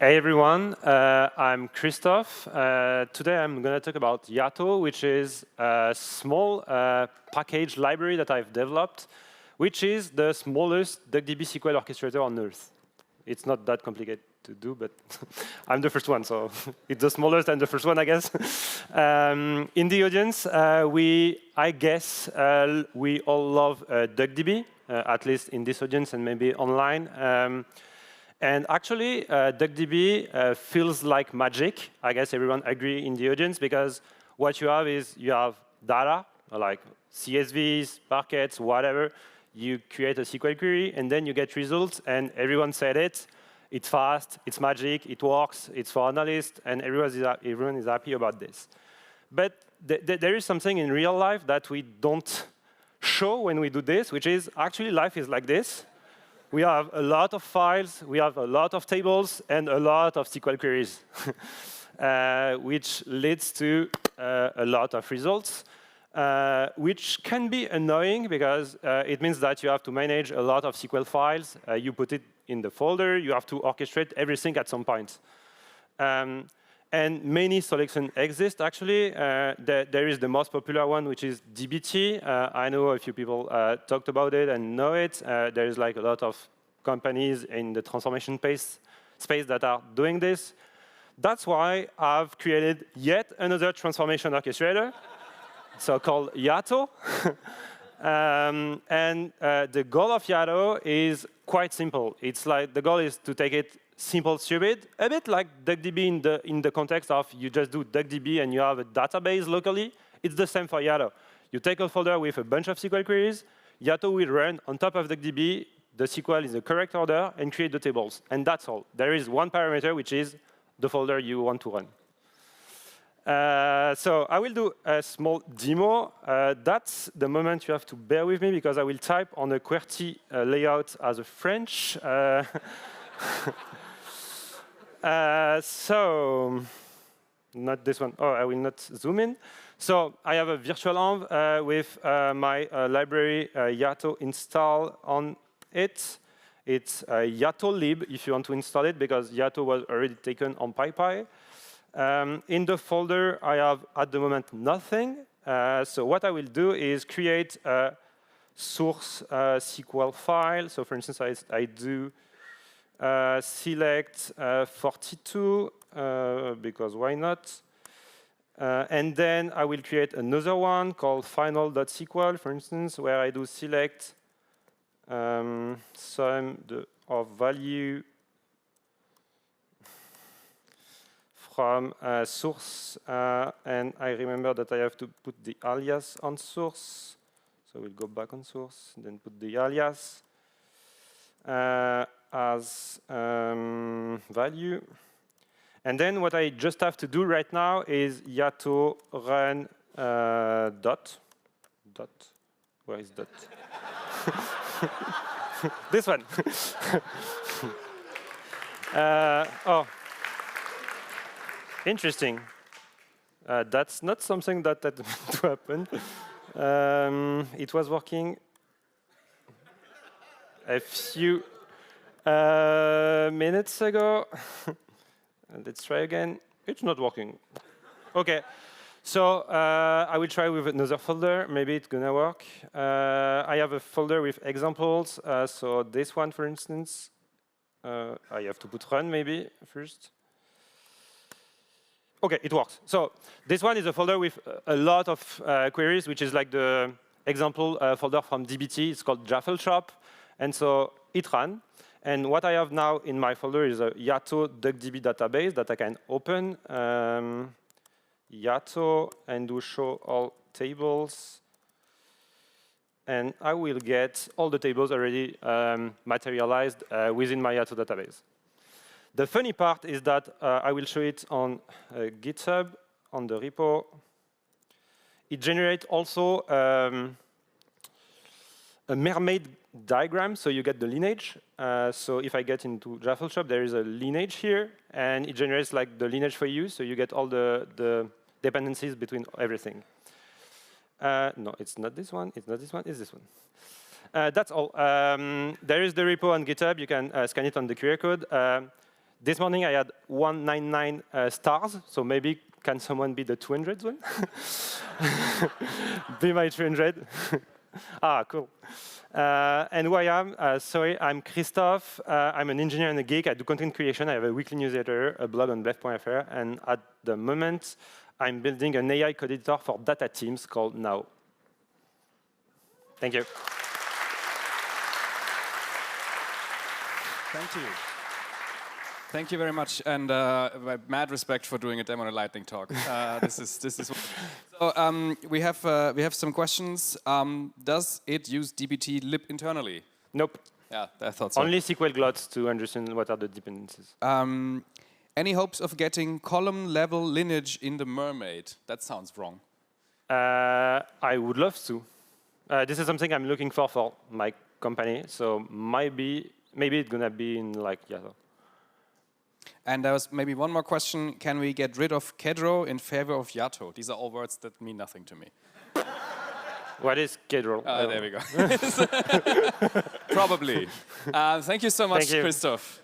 Hey everyone, I'm Christophe. Today I'm going to talk about Yato, which is a small package library that I've developed, which is the smallest DuckDB SQL orchestrator on Earth. It's not that complicated to do, but I'm the first one, so it's the smallest and the first one, I guess. In the audience, I guess we all love DuckDB, at least in this audience and maybe online. And actually, DuckDB feels like magic. I guess everyone agree in the audience, because what you have is you have data, like CSVs, buckets, whatever. You create a SQL query, and then you get results, and everyone said it. It's fast, it's magic, it works, it's for analysts, and everyone is happy about this. But there is something in real life that we don't show when we do this, which is actually life is like this. We have a lot of files, we have a lot of tables, and a lot of SQL queries, which leads to a lot of results, which can be annoying because it means that you have to manage a lot of SQL files. You put it in the folder, you have to orchestrate everything at some point. And many solutions exist, actually. There is the most popular one, which is dbt. I know a few people talked about it and know it. There is like a lot of companies in the transformation space that are doing this. That's why I've created yet another transformation orchestrator, so called Yato. The goal of Yato is quite simple. It's like the goal is to take it simple, stupid, a bit like DuckDB in the context of you just do DuckDB and you have a database locally. It's the same for Yato. You take a folder with a bunch of SQL queries. Yato will run on top of DuckDB. The SQL is the correct order and create the tables. And that's all. There is one parameter, which is the folder you want to run. So I will do a small demo. That's the moment you have to bear with me, because I will type on a QWERTY layout as a French. So, not this one. Oh, I will not zoom in. So I have a virtual env with my library Yato installed on it. It's Yato lib if you want to install it, because Yato was already taken on PyPy. In the folder, I have at the moment nothing. So what I will do is create a source SQL file. So for instance, I do select 42, because why not? And then I will create another one called final.sql, for instance, where I do select sum of value from source. And I remember that I have to put the alias on source. So we'll go back on source, then put the alias as value. And then what I just have to do right now is Yato run dot. Where is dot? This one. Oh, interesting. That's not something that meant to happen. It was working a few minutes ago. Let's try again. It's not working. OK. So I will try with another folder. Maybe it's going to work. I have a folder with examples. So this one, for instance, I have to put run maybe first. OK, it works. So this one is a folder with a lot of queries, which is like the example folder from dbt. It's called Jaffle And so it ran. And what I have now in my folder is a Yato DuckDB database that I can open. Yato and do show all tables. And I will get all the tables already materialized within my Yato database. The funny part is that I will show it on GitHub, on the repo. It generates also a mermaid diagram, so you get the lineage. So if I get into Jaffle there is a lineage here, and it generates like the lineage for you, so you get all the dependencies between everything. No, it's not this one, it's not this one, it's this one. That's all. There is the repo on GitHub. You can scan it on the QR code. This morning I had 199 stars, so maybe can someone be the 200th one? Be my 300. Ah, cool. And who I am, sorry, I'm Christophe. I'm an engineer and a geek. I do content creation. I have a weekly newsletter, a blog on blef.fr, and at the moment, I'm building an AI code editor for data teams called Now. Thank you. Thank you. Thank you very much, and mad respect for doing a demo on a lightning talk. This is. So we have some questions. Does it use dbt lib internally? Nope. Yeah, I thought so. Only SQL glots to understand what are the dependencies. Any hopes of getting column level lineage in the Mermaid? That sounds wrong. I would love to. This is something I'm looking for my company. So maybe it's gonna be in like yato. And there was maybe one more question. Can we get rid of Kedro in favor of yato? These are all words that mean nothing to me. What is Kedro? There we go. Probably. Thank you so much, Christophe.